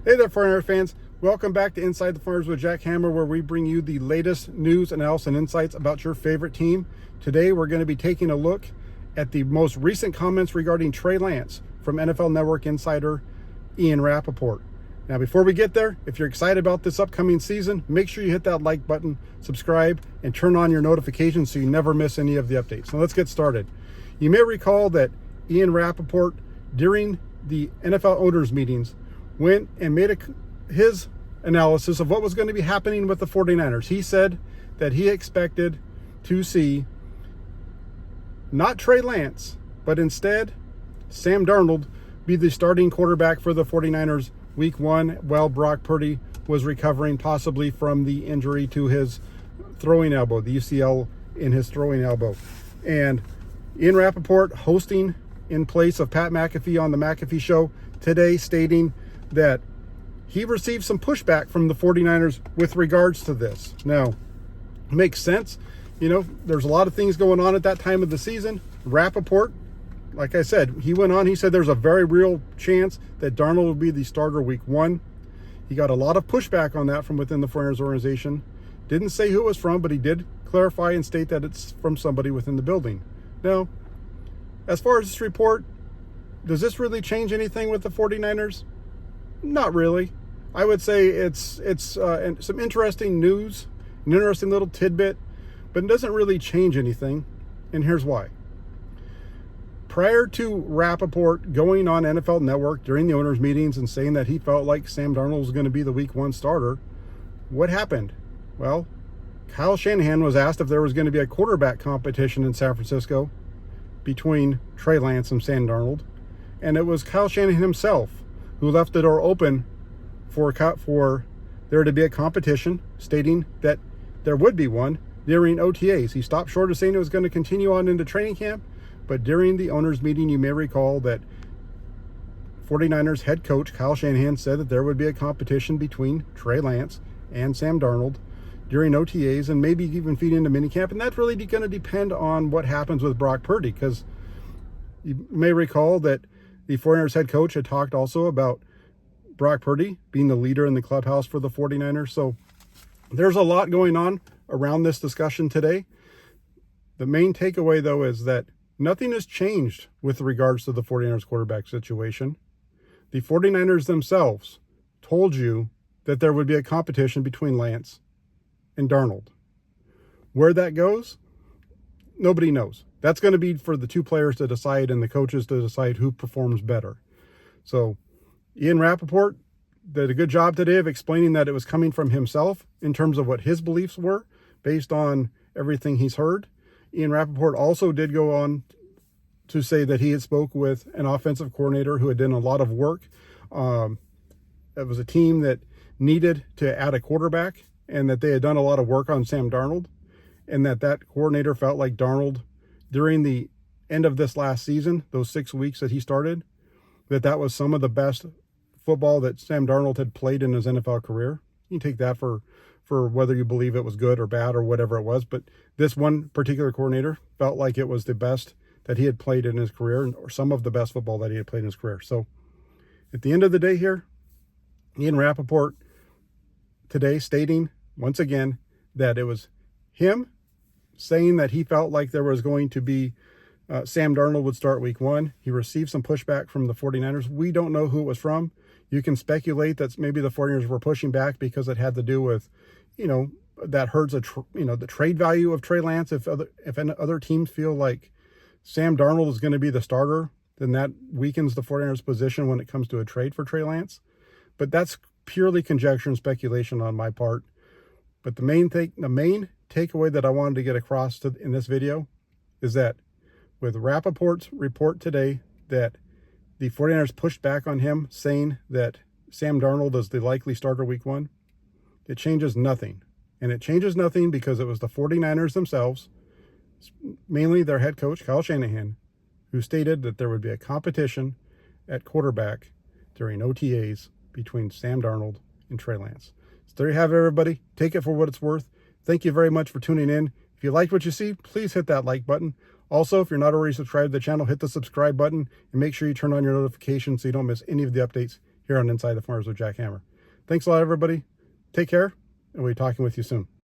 Hey there, 49er fans. Welcome back to Inside the 49ers with Jack Hammer, where we bring you the latest news, analysis, and insights about your favorite team. Today, we're going to be taking a look at the most recent comments regarding Trey Lance from NFL Network insider Ian Rapoport. Now, before we get there, if you're excited about this upcoming season, make sure you hit that like button, subscribe, and turn on your notifications so you never miss any of the updates. So let's get started. You may recall that Ian Rapoport, during the NFL owners meetings, went and made his analysis of what was going to be happening with the 49ers. He said that he expected to see not Trey Lance, but instead Sam Darnold be the starting quarterback for the 49ers week one, while Brock Purdy was recovering possibly from the injury to his throwing elbow, the UCL in his throwing elbow. And Ian Rapoport, hosting in place of Pat McAfee on the McAfee Show today, stating that he received some pushback from the 49ers with regards to this. Now, it makes sense. You know, there's a lot of things going on at that time of the season. Rapoport, like I said, he went on, he said there's a very real chance that Darnold will be the starter week one. He got a lot of pushback on that from within the 49ers organization. Didn't say who it was from, but he did clarify and state that it's from somebody within the building. Now, as far as this report, does this really change anything with the 49ers? Not really. I would say it's some interesting news, an interesting little tidbit, but it doesn't really change anything. And here's why. Prior to Rapoport going on NFL Network during the owners' meetings and saying that he felt like Sam Darnold was going to be the week one starter, what happened? Well, Kyle Shanahan was asked if there was going to be a quarterback competition in San Francisco between Trey Lance and Sam Darnold, and it was Kyle Shanahan himself who left the door open for there to be a competition, stating that there would be one during OTAs. He stopped short of saying it was going to continue on into training camp, but during the owners' meeting, you may recall that 49ers head coach Kyle Shanahan said that there would be a competition between Trey Lance and Sam Darnold during OTAs and maybe even feed into minicamp, and that's really going to depend on what happens with Brock Purdy, because you may recall that the 49ers head coach had talked also about Brock Purdy being the leader in the clubhouse for the 49ers. So there's a lot going on around this discussion today. The main takeaway, though, is that nothing has changed with regards to the 49ers quarterback situation. The 49ers themselves told you that there would be a competition between Lance and Darnold. Where that goes, nobody knows. That's going to be for the two players to decide and the coaches to decide who performs better. So Ian Rapoport did a good job today of explaining that it was coming from himself in terms of what his beliefs were based on everything he's heard. Ian Rapoport also did go on to say that he had spoke with an offensive coordinator who had done a lot of work. It was a team that needed to add a quarterback, and that they had done a lot of work on Sam Darnold, and that coordinator felt like Darnold, during the end of this last season, those 6 weeks that he started, that was some of the best football that Sam Darnold had played in his NFL career. You can take that for whether you believe it was good or bad or whatever it was, but this one particular coordinator felt like it was the best that he had played in his career, or some of the best football that he had played in his career. So at the end of the day here, Ian Rapoport today stating once again that it was him saying that he felt like there was going to be Sam Darnold would start week one. He received some pushback from the 49ers. We don't know who it was from. You can speculate that maybe the 49ers were pushing back because it had to do with, that hurts the trade value of Trey Lance. If other teams feel like Sam Darnold is going to be the starter, then that weakens the 49ers position when it comes to a trade for Trey Lance. But that's purely conjecture and speculation on my part. But the main takeaway that I wanted to get across in this video is that with Rapoport's report today that the 49ers pushed back on him, saying that Sam Darnold is the likely starter week one, it changes nothing. And it changes nothing because it was the 49ers themselves, mainly their head coach, Kyle Shanahan, who stated that there would be a competition at quarterback during OTAs between Sam Darnold and Trey Lance. So there you have it, everybody. Take it for what it's worth. Thank you very much for tuning in. If you liked what you see, please hit that like button. Also, if you're not already subscribed to the channel, hit the subscribe button and make sure you turn on your notifications so you don't miss any of the updates here on Inside the Farms with Jack Hammer. Thanks a lot, everybody. Take care, and we'll be talking with you soon.